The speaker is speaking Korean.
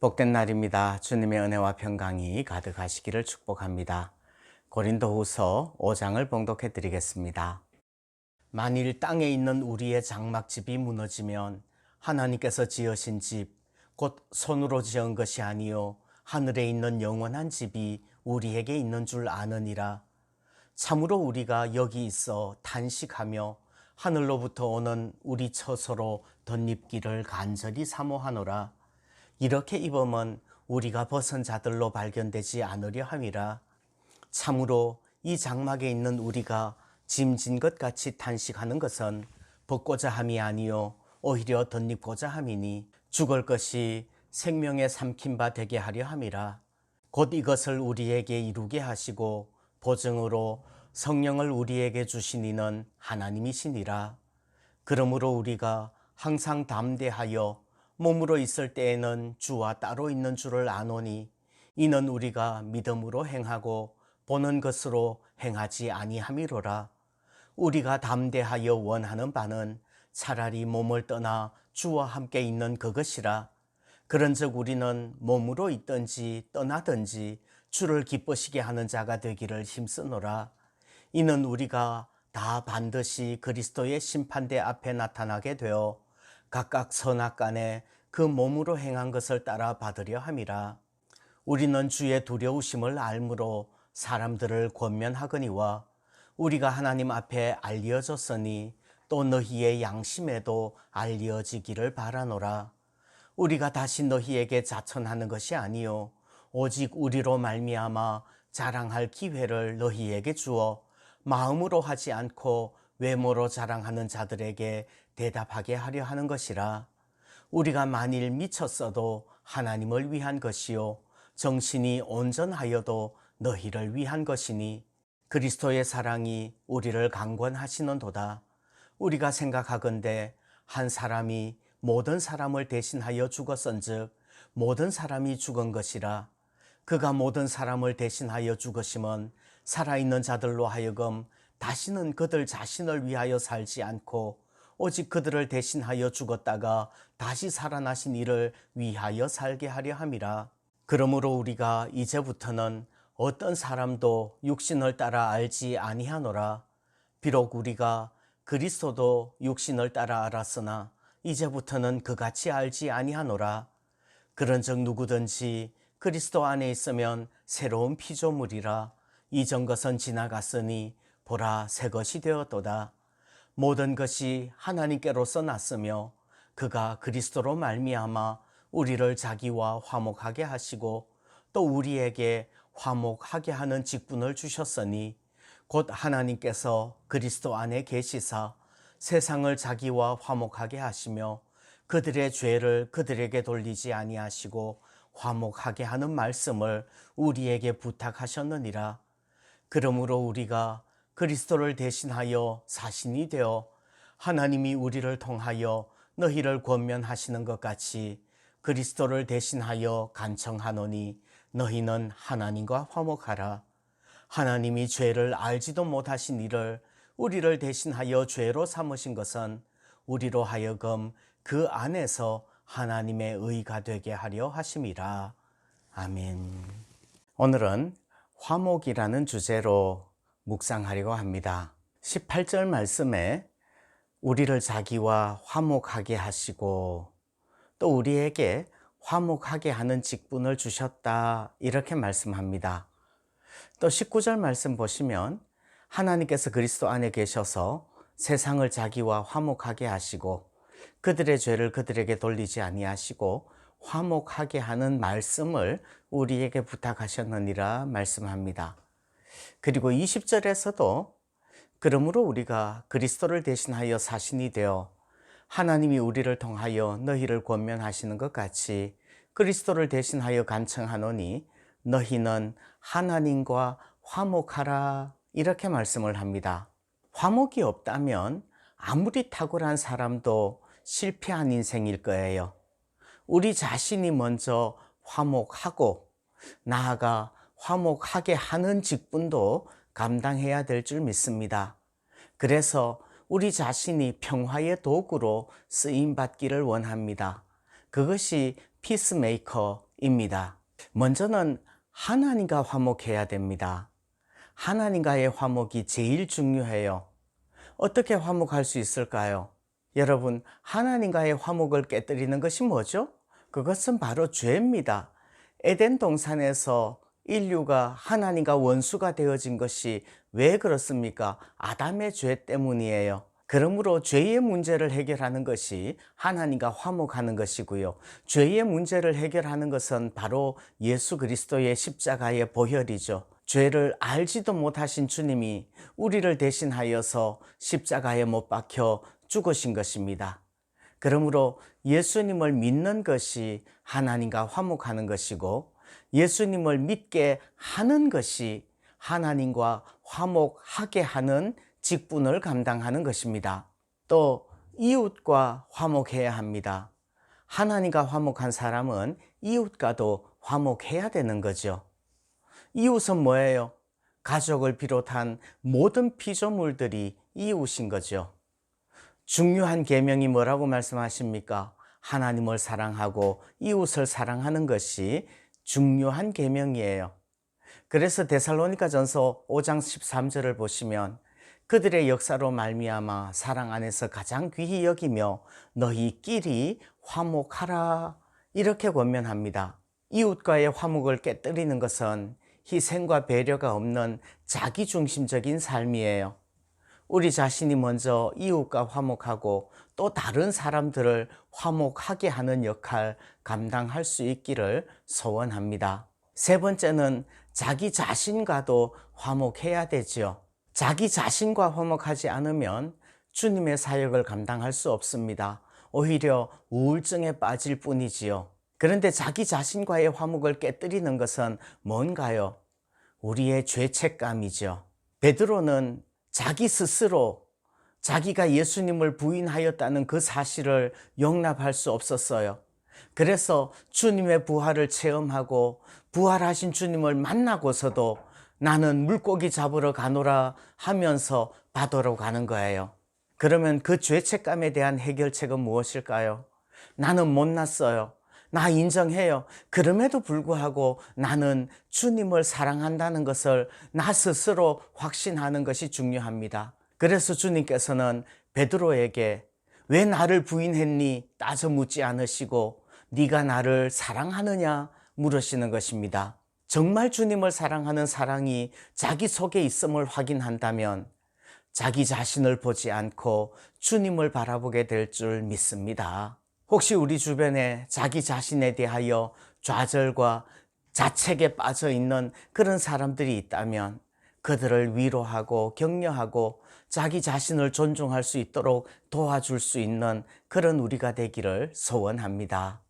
복된 날입니다. 주님의 은혜와 평강이 가득하시기를 축복합니다. 고린도후서 5장을 봉독해 드리겠습니다. 만일 땅에 있는 우리의 장막집이 무너지면 하나님께서 지으신 집, 곧 손으로 지은 것이 아니요 하늘에 있는 영원한 집이 우리에게 있는 줄 아느니라. 참으로 우리가 여기 있어 탄식하며 하늘로부터 오는 우리 처소로 덧입기를 간절히 사모하노라. 이렇게 입으면 우리가 벗은 자들로 발견되지 않으려 함이라. 참으로 이 장막에 있는 우리가 짐진 것 같이 탄식하는 것은 벗고자 함이 아니요 오히려 덧입고자 함이니 죽을 것이 생명에 삼킨 바 되게 하려 함이라. 곧 이것을 우리에게 이루게 하시고 보증으로 성령을 우리에게 주신 이는 하나님이시니라. 그러므로 우리가 항상 담대하여 몸으로 있을 때에는 주와 따로 있는 줄을 아노니 이는 우리가 믿음으로 행하고 보는 것으로 행하지 아니함이로라. 우리가 담대하여 원하는 바는 차라리 몸을 떠나 주와 함께 있는 그것이라. 그런즉 우리는 몸으로 있든지 떠나든지 주를 기쁘시게 하는 자가 되기를 힘쓰노라. 이는 우리가 다 반드시 그리스도의 심판대 앞에 나타나게 되어 각각 선악간에 그 몸으로 행한 것을 따라 받으려 함이라. 우리는 주의 두려우심을 알므로 사람들을 권면하거니와 우리가 하나님 앞에 알려졌으니 또 너희의 양심에도 알려지기를 바라노라. 우리가 다시 너희에게 자천하는 것이 아니요 오직 우리로 말미암아 자랑할 기회를 너희에게 주어 마음으로 하지 않고 외모로 자랑하는 자들에게 대답하게 하려 하는 것이라. 우리가 만일 미쳤어도 하나님을 위한 것이요 정신이 온전하여도 너희를 위한 것이니 그리스도의 사랑이 우리를 강권하시는도다. 우리가 생각하건대 한 사람이 모든 사람을 대신하여 죽었은즉 모든 사람이 죽은 것이라. 그가 모든 사람을 대신하여 죽으심은 살아있는 자들로 하여금 다시는 그들 자신을 위하여 살지 않고 오직 그들을 대신하여 죽었다가 다시 살아나신 이를 위하여 살게 하려 함이라. 그러므로 우리가 이제부터는 어떤 사람도 육신을 따라 알지 아니하노라. 비록 우리가 그리스도도 육신을 따라 알았으나 이제부터는 그같이 알지 아니하노라. 그런즉 누구든지 그리스도 안에 있으면 새로운 피조물이라. 이전 것은 지나갔으니 보라 새 것이 되었도다. 모든 것이 하나님께로서 났으며 그가 그리스도로 말미암아 우리를 자기와 화목하게 하시고 또 우리에게 화목하게 하는 직분을 주셨으니 곧 하나님께서 그리스도 안에 계시사 세상을 자기와 화목하게 하시며 그들의 죄를 그들에게 돌리지 아니하시고 화목하게 하는 말씀을 우리에게 부탁하셨느니라. 그러므로 우리가 그리스도를 대신하여 사신이 되어 하나님이 우리를 통하여 너희를 권면하시는 것 같이 그리스도를 대신하여 간청하노니 너희는 하나님과 화목하라. 하나님이 죄를 알지도 못하신 이를 우리를 대신하여 죄로 삼으신 것은 우리로 하여금 그 안에서 하나님의 의가 되게 하려 하심이라. 아멘. 오늘은 화목이라는 주제로 묵상하려고 합니다. 18절 말씀에 우리를 자기와 화목하게 하시고 또 우리에게 화목하게 하는 직분을 주셨다 이렇게 말씀합니다. 또 19절 말씀 보시면 하나님께서 그리스도 안에 계셔서 세상을 자기와 화목하게 하시고 그들의 죄를 그들에게 돌리지 아니하시고 화목하게 하는 말씀을 우리에게 부탁하셨느니라 말씀합니다. 그리고 20절에서도 그러므로 우리가 그리스도를 대신하여 사신이 되어 하나님이 우리를 통하여 너희를 권면하시는 것 같이 그리스도를 대신하여 간청하노니 너희는 하나님과 화목하라 이렇게 말씀을 합니다. 화목이 없다면 아무리 탁월한 사람도 실패한 인생일 거예요. 우리 자신이 먼저 화목하고 나아가 화목하게 하는 직분도 감당해야 될 줄 믿습니다. 그래서 우리 자신이 평화의 도구로 쓰임받기를 원합니다. 그것이 피스메이커, 입니다. 먼저는 하나님과 화목해야 됩니다. 하나님과의 화목이 제일 중요해요. 어떻게 화목할 수 있을까요? 여러분, 하나님과의 화목을 깨뜨리는 것이 뭐죠? 그것은 바로 죄입니다. 에덴 동산에서 인류가 하나님과 원수가 되어진 것이 왜 그렇습니까? 아담의 죄 때문이에요. 그러므로 죄의 문제를 해결하는 것이 하나님과 화목하는 것이고요. 죄의 문제를 해결하는 것은 바로 예수 그리스도의 십자가의 보혈이죠. 죄를 알지도 못하신 주님이 우리를 대신하여서 십자가에 못 박혀 죽으신 것입니다. 그러므로 예수님을 믿는 것이 하나님과 화목하는 것이고, 예수님을 믿게 하는 것이 하나님과 화목하게 하는 직분을 감당하는 것입니다. 또 이웃과 화목해야 합니다. 하나님과 화목한 사람은 이웃과도 화목해야 되는 거죠. 이웃은 뭐예요? 가족을 비롯한 모든 피조물들이 이웃인 거죠. 중요한 계명이 뭐라고 말씀하십니까? 하나님을 사랑하고 이웃을 사랑하는 것이 중요한 계명이에요. 그래서 데살로니가전서 5장 13절을 보시면 그들의 역사로 말미암아 사랑 안에서 가장 귀히 여기며 너희끼리 화목하라, 이렇게 권면합니다. 이웃과의 화목을 깨뜨리는 것은 희생과 배려가 없는 자기중심적인 삶이에요. 우리 자신이 먼저 이웃과 화목하고 또 다른 사람들을 화목하게 하는 역할 감당할 수 있기를 소원합니다. 세 번째는 자기 자신과도 화목해야 되지요. 자기 자신과 화목하지 않으면 주님의 사역을 감당할 수 없습니다. 오히려 우울증에 빠질 뿐이지요. 그런데 자기 자신과의 화목을 깨뜨리는 것은 뭔가요? 우리의 죄책감이죠. 베드로는 자기 스스로 자기가 예수님을 부인하였다는 그 사실을 용납할 수 없었어요. 그래서 주님의 부활을 체험하고 부활하신 주님을 만나고서도 나는 물고기 잡으러 가노라 하면서 바다로 가는 거예요. 그러면 그 죄책감에 대한 해결책은 무엇일까요? 나는 못났어요. 나 인정해요. 그럼에도 불구하고 나는 주님을 사랑한다는 것을 나 스스로 확신하는 것이 중요합니다. 그래서 주님께서는 베드로에게 왜 나를 부인했니? 따져 묻지 않으시고 네가 나를 사랑하느냐? 물으시는 것입니다. 정말 주님을 사랑하는 사랑이 자기 속에 있음을 확인한다면 자기 자신을 보지 않고 주님을 바라보게 될 줄 믿습니다. 혹시 우리 주변에 자기 자신에 대하여 좌절과 자책에 빠져 있는 그런 사람들이 있다면 그들을 위로하고 격려하고 자기 자신을 존중할 수 있도록 도와줄 수 있는 그런 우리가 되기를 소원합니다.